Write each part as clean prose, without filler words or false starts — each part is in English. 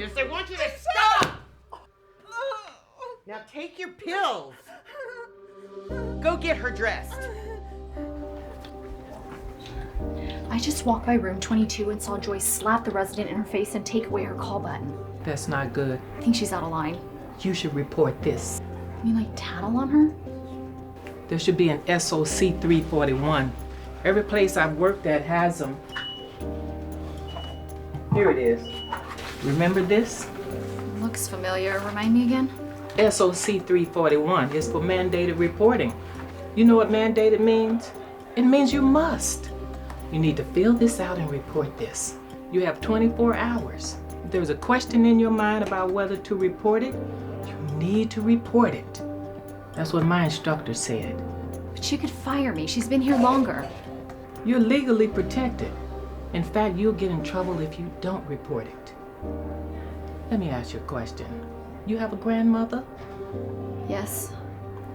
this. I want you to stop! Now take your pills. Go get her dressed. I just walked by room 22 and saw Joyce slap the resident in her face and take away her call button. That's not good. I think she's out of line. You should report this. You mean like tattle on her? There should be an SOC 341. Every place I've worked at has them. Here it is. Remember this? Looks familiar. Remind me again? SOC 341 is for mandated reporting. You know what mandated means? It means you must. You need to fill this out and report this. You have 24 hours. If there's a question in your mind about whether to report it, you need to report it. That's what my instructor said. But she could fire me. She's been here longer. You're legally protected. In fact, you'll get in trouble if you don't report it. Let me ask you a question. You have a grandmother? Yes.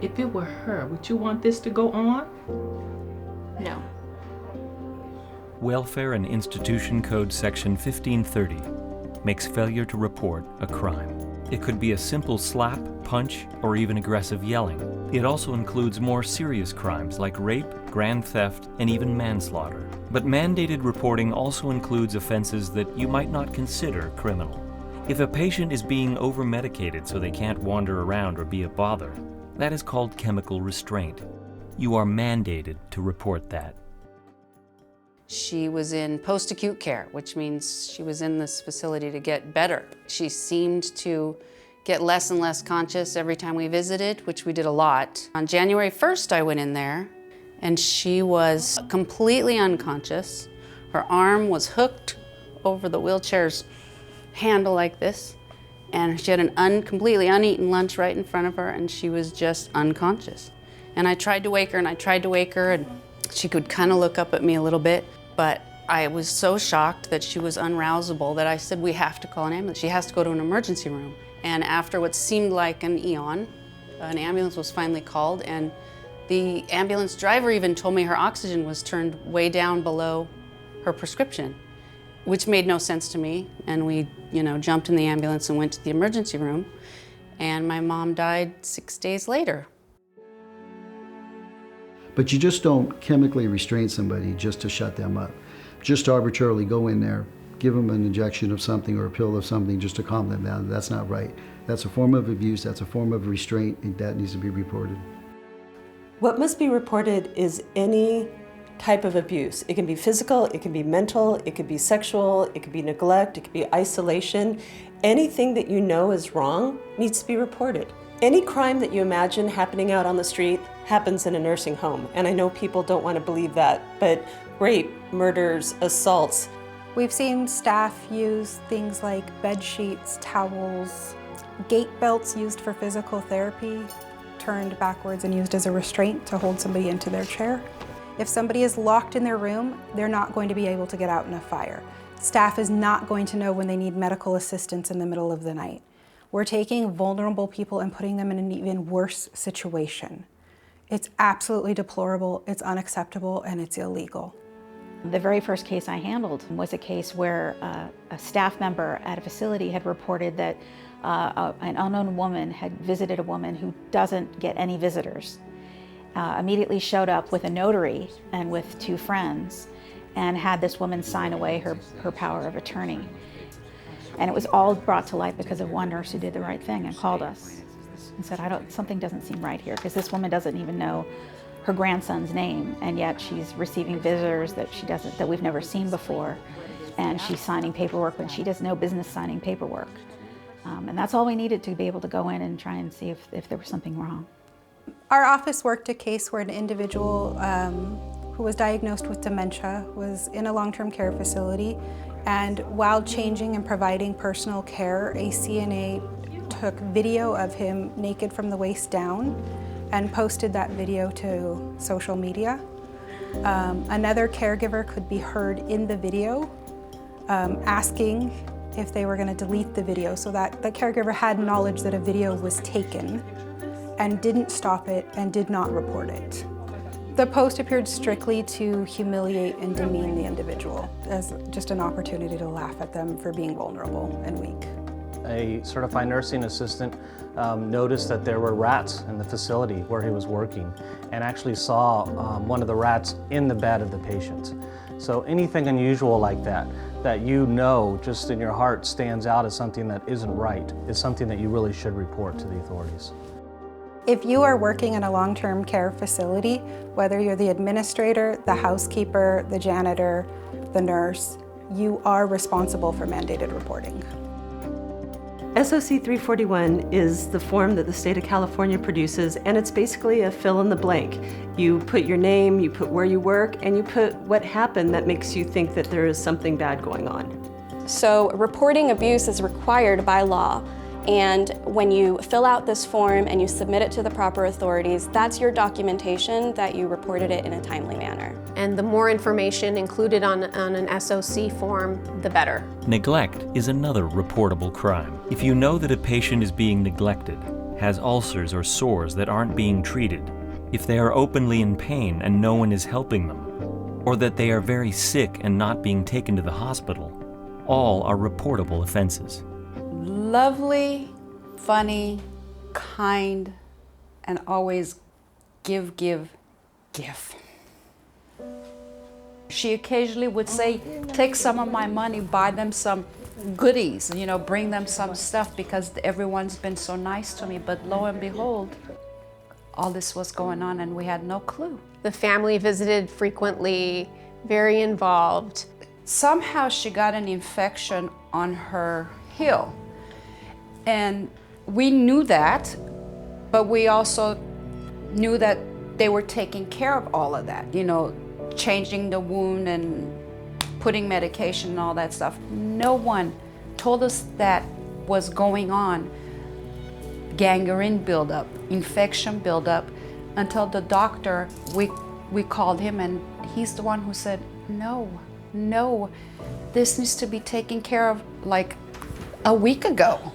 If it were her, would you want this to go on? No. Welfare and Institution Code Section 1530 makes failure to report a crime. It could be a simple slap, punch, or even aggressive yelling. It also includes more serious crimes like rape, grand theft, and even manslaughter. But mandated reporting also includes offenses that you might not consider criminal. If a patient is being over-medicated so they can't wander around or be a bother, that is called chemical restraint. You are mandated to report that. She was in post-acute care, which means she was in this facility to get better. She seemed to get less and less conscious every time we visited, which we did a lot. On January 1st, I went in there, and she was completely unconscious. Her arm was hooked over the wheelchair's handle like this, and she had an completely uneaten lunch right in front of her, and she was just unconscious. And I tried to wake her, and I tried to wake her, and she could kind of look up at me a little bit, but I was so shocked that she was unrousable that I said, we have to call an ambulance. She has to go to an emergency room. And after what seemed like an eon, an ambulance was finally called, and the ambulance driver even told me her oxygen was turned way down below her prescription, which made no sense to me. And we, jumped in the ambulance and went to the emergency room, and my mom died 6 days later. But you just don't chemically restrain somebody just to shut them up. Just arbitrarily go in there, give them an injection of something or a pill of something just to calm them down. That's not right. That's a form of abuse, that's a form of restraint, and that needs to be reported. What must be reported is any type of abuse. It can be physical, it can be mental, it could be sexual, it could be neglect, it could be isolation. Anything that you know is wrong needs to be reported. Any crime that you imagine happening out on the street happens in a nursing home. And I know people don't want to believe that, but rape, murders, assaults. We've seen staff use things like bed sheets, towels, gait belts used for physical therapy, turned backwards and used as a restraint to hold somebody into their chair. If somebody is locked in their room, they're not going to be able to get out in a fire. Staff is not going to know when they need medical assistance in the middle of the night. We're taking vulnerable people and putting them in an even worse situation. It's absolutely deplorable, it's unacceptable, and it's illegal. The very first case I handled was a case where a staff member at a facility had reported that an unknown woman had visited a woman who doesn't get any visitors. Immediately showed up with a notary and with two friends and had this woman sign away her power of attorney. And it was all brought to light because of one nurse who did the right thing and called us and said, something doesn't seem right here, because this woman doesn't even know her grandson's name, and yet she's receiving visitors that we've never seen before, and she's signing paperwork when she does no business signing paperwork. And that's all we needed to be able to go in and try and see if there was something wrong. Our office worked a case where an individual who was diagnosed with dementia was in a long-term care facility, and while changing and providing personal care, a CNA took video of him naked from the waist down and posted that video to social media. Another caregiver could be heard in the video asking if they were going to delete the video, so that the caregiver had knowledge that a video was taken and didn't stop it and did not report it. The post appeared strictly to humiliate and demean the individual as just an opportunity to laugh at them for being vulnerable and weak. A certified nursing assistant noticed that there were rats in the facility where he was working and actually saw one of the rats in the bed of the patient. So anything unusual like that you know just in your heart stands out as something that isn't right is something that you really should report to the authorities. If you are working in a long-term care facility, whether you're the administrator, the housekeeper, the janitor, the nurse, you are responsible for mandated reporting. SOC 341 is the form that the state of California produces, and it's basically a fill in the blank. You put your name, you put where you work, and you put what happened that makes you think that there is something bad going on. So reporting abuse is required by law. And when you fill out this form and you submit it to the proper authorities, that's your documentation that you reported it in a timely manner. And the more information included on an SOC form, the better. Neglect is another reportable crime. If you know that a patient is being neglected, has ulcers or sores that aren't being treated, if they are openly in pain and no one is helping them, or that they are very sick and not being taken to the hospital, all are reportable offenses. Lovely, funny, kind, and always give. She occasionally would say, take some of my money, buy them some goodies, bring them some stuff because everyone's been so nice to me. But lo and behold, all this was going on and we had no clue. The family visited frequently, very involved. Somehow she got an infection on her heel. And we knew that, but we also knew that they were taking care of all of that, changing the wound and putting medication and all that stuff. No one told us that was going on. Gangrene buildup, infection buildup, until the doctor, we called him and he's the one who said, no, this needs to be taken care of like a week ago.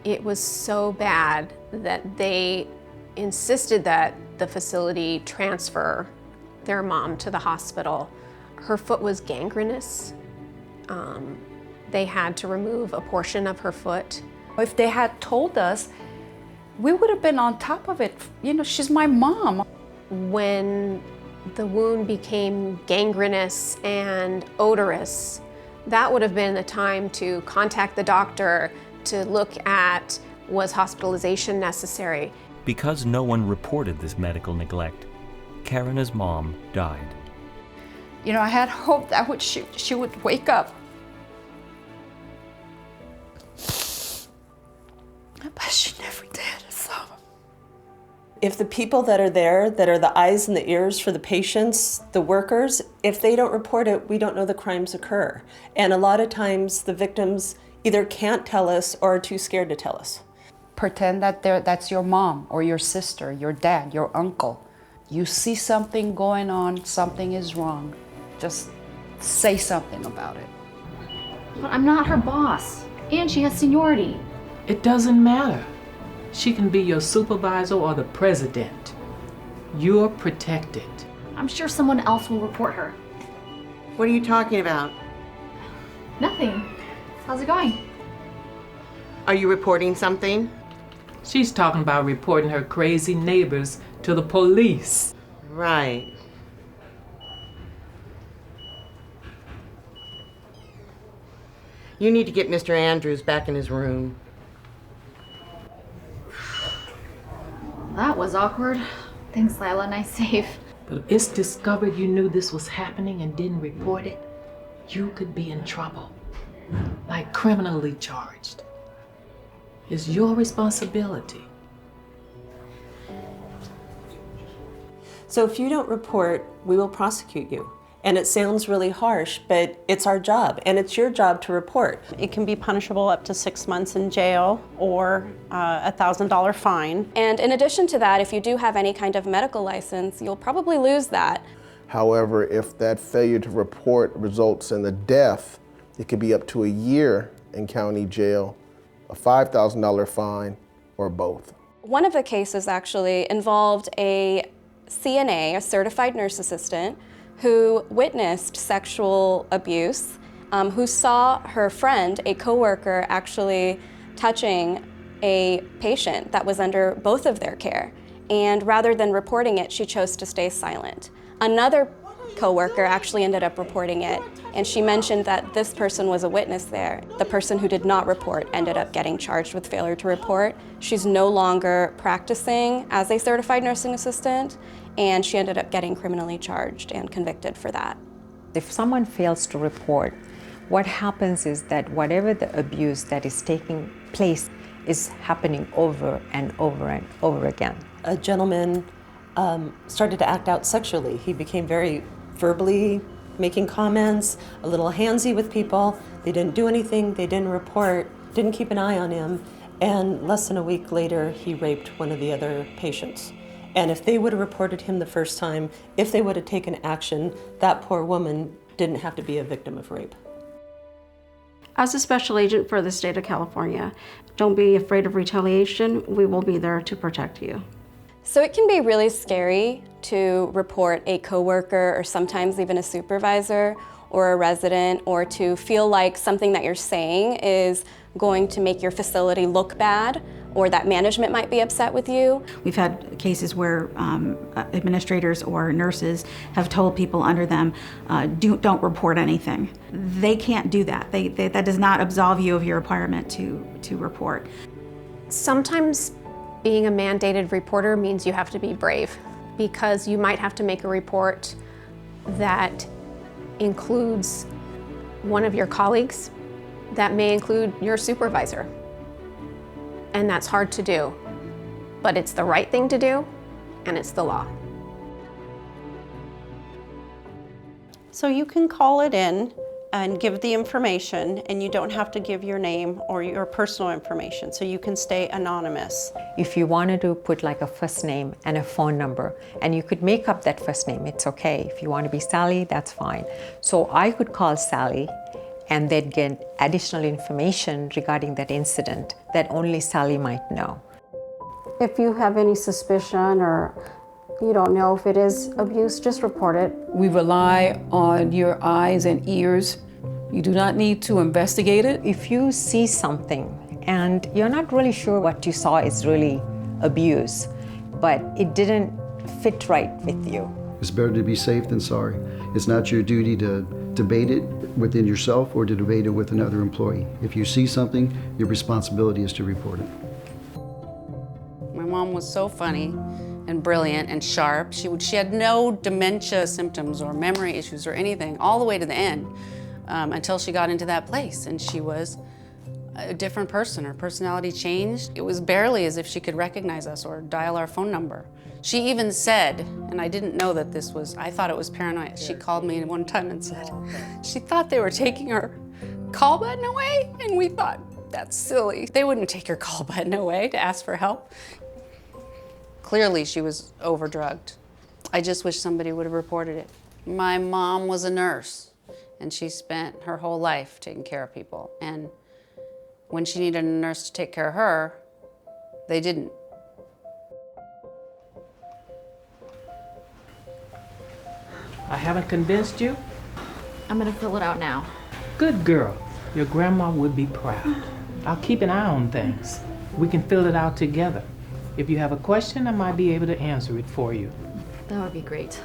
It was so bad that they insisted that the facility transfer their mom to the hospital. Her foot was gangrenous. They had to remove a portion of her foot. If they had told us, we would have been on top of it. She's my mom. When the wound became gangrenous and odorous, that would have been the time to contact the doctor to look at, was hospitalization necessary? Because no one reported this medical neglect, Karina's mom died. I had hoped that she would wake up. But she never did, so. If the people that are there, that are the eyes and the ears for the patients, the workers, if they don't report it, we don't know the crimes occur. And a lot of times the victims either can't tell us or are too scared to tell us. Pretend that that's your mom or your sister, your dad, your uncle. You see something going on, something is wrong. Just say something about it. But I'm not her boss, and she has seniority. It doesn't matter. She can be your supervisor or the president. You're protected. I'm sure someone else will report her. What are you talking about? Nothing. How's it going? Are you reporting something? She's talking about reporting her crazy neighbors to the police. Right. You need to get Mr. Andrews back in his room. That was awkward. Thanks, Lila. Nice save. But if it's discovered you knew this was happening and didn't report it, you could be in trouble. Like criminally charged. It's your responsibility. So if you don't report, we will prosecute you. And it sounds really harsh, but it's our job, and it's your job to report. It can be punishable up to 6 months in jail or a $1,000 fine. And in addition to that, if you do have any kind of medical license, you'll probably lose that. However, if that failure to report results in the death, it could be up to a year in county jail, a $5,000 fine, or both. One of the cases actually involved a CNA, a certified nurse assistant, who witnessed sexual abuse who saw her friend, a coworker, actually touching a patient that was under both of their care. And rather than reporting it, she chose to stay silent. Another coworker actually ended up reporting it, and she mentioned that this person was a witness there. The person who did not report ended up getting charged with failure to report. She's no longer practicing as a certified nursing assistant, and she ended up getting criminally charged and convicted for that. If someone fails to report, what happens is that whatever the abuse that is taking place is happening over and over and over again. A gentleman started to act out sexually. He became very verbally making comments, a little handsy with people. They didn't do anything, they didn't report, didn't keep an eye on him, and less than a week later, he raped one of the other patients. And if they would have reported him the first time, if they would have taken action, that poor woman didn't have to be a victim of rape. As a special agent for the state of California, don't be afraid of retaliation. We will be there to protect you. So it can be really scary to report a coworker or sometimes even a supervisor or a resident, or to feel like something that you're saying is going to make your facility look bad, or that management might be upset with you. We've had cases where administrators or nurses have told people under them, don't report anything. They can't do that. That does not absolve you of your requirement to report. Sometimes being a mandated reporter means you have to be brave, because you might have to make a report that includes one of your colleagues, that may include your supervisor. And that's hard to do, but it's the right thing to do, and it's the law. So you can call it in and give the information, and you don't have to give your name or your personal information, so you can stay anonymous. If you wanted to put like a first name and a phone number, and you could make up that first name, it's okay. If you want to be Sally, that's fine. So I could call Sally, and they'd get additional information regarding that incident that only Sally might know. If you have any suspicion or you don't know if it is abuse, just report it. We rely on your eyes and ears. You do not need to investigate it. If you see something and you're not really sure what you saw is really abuse, but it didn't fit right with you. It's better to be safe than sorry. It's not your duty to debate it within yourself or to debate it with another employee. If you see something, your responsibility is to report it. My mom was so funny and brilliant and sharp. She had no dementia symptoms or memory issues or anything all the way to the end until she got into that place, and she was a different person. Her personality changed. It was barely as if she could recognize us or dial our phone number. She even said, and I didn't know that this was, I thought it was paranoia. She called me one time and said she thought they were taking her call button away, and we thought, that's silly. They wouldn't take her call button away to ask for help. Clearly she was overdrugged. I just wish somebody would have reported it. My mom was a nurse, and she spent her whole life taking care of people. And when she needed a nurse to take care of her, they didn't. I haven't convinced you? I'm gonna fill it out now. Good girl. Your grandma would be proud. I'll keep an eye on things. We can fill it out together. If you have a question, I might be able to answer it for you. That would be great.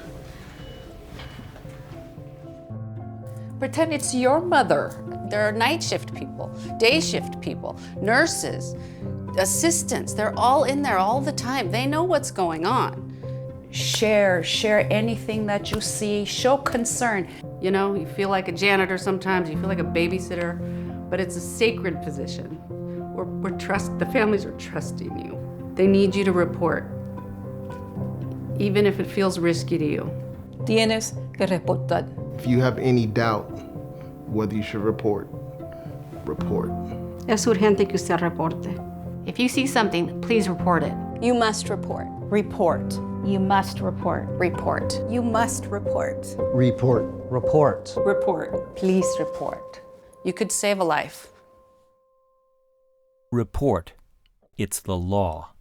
Pretend it's your mother. There are night shift people, day shift people, nurses, assistants. They're all in there all the time. They know what's going on. Share anything that you see, show concern. You know, you feel like a janitor sometimes, you feel like a babysitter, but it's a sacred position. The families are trusting you. They need you to report, even if it feels risky to you. Tienes que reportar. If you have any doubt whether you should report, report. Es urgente que usted reporte. If you see something, please report it. You must report. Report. You must report. Report. You must report. Report. Report. Report. Please report. You could save a life. Report. It's the law.